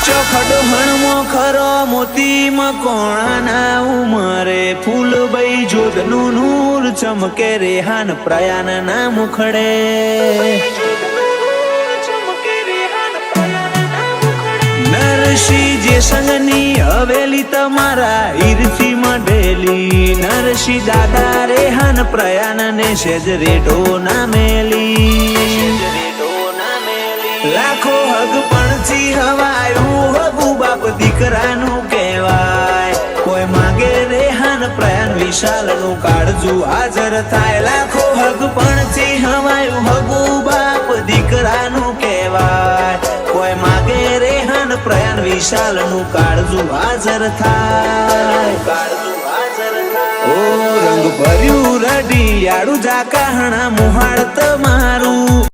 ચોખડ હણમો ખરો મોતી મકોણાના ઉમરે ફૂલ બઈ જોધનું નૂર ચમકે રેહાન પ્રયાન ના મુખડે નરસિંહ જે સંગની હવેલી તમારા ઈરથી મઢેલી નરસિંહ દાદા રેહાન પ્રયાન ને સેજ રેઢો ના મેલી લાખો હગ પણથી હવાયું હગુ બાપ દીકરાનું કહેવાય કોઈ માગે રેહાન પ્રયાન વિશાલ નું કાળજું હાજર થાય લાખો હગ પણથી હવાયું હગુ બાપ દીકરાનું કહેવાય કોઈ માગે રેહાન પ્રયાન વિશાલ નું કાળજું હાજર થાય ઓ રંગ ભર્યું રડી યાડું જાકાહણા મુહાડ તમારું